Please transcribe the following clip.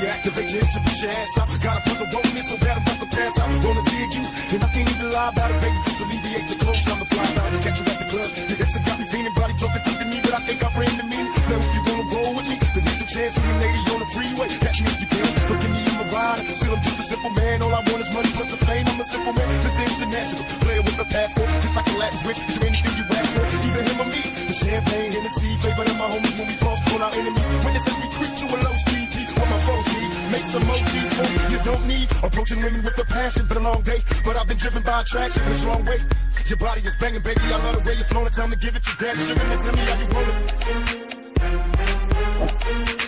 you activate your hips and put your ass out. Got a brother want me so bad I'm about to pass out. Wanna dig you, and I can't even lie about it, baby. Just alleviate your clothes, I'm the fly out. Catch you at the club, your hips have got me feeling. Body talking through to me, but I think I bring the meaning. Now if you wanna roll with me, then there's a chance for me, lady, on the freeway. Catch me if you can, but give me in my ride. Still I'm just a simple man, all I want is money plus the fame. I'm a simple man, Mr. International, player with a passport. Just like the Latin switch, do anything you ask for. Either him or me, the champagne, Hennessy, flavor of my homies when we cross, pull our enemies. When it says we creep to a low speed, what my foes need, make some emojis for you don't need. Approaching women with a passion, been a long day, but I've been driven by attraction in a strong way. Your body is banging, baby, I love the way you're flowing. Time to give it to daddy, sugar, and tell me how you want it.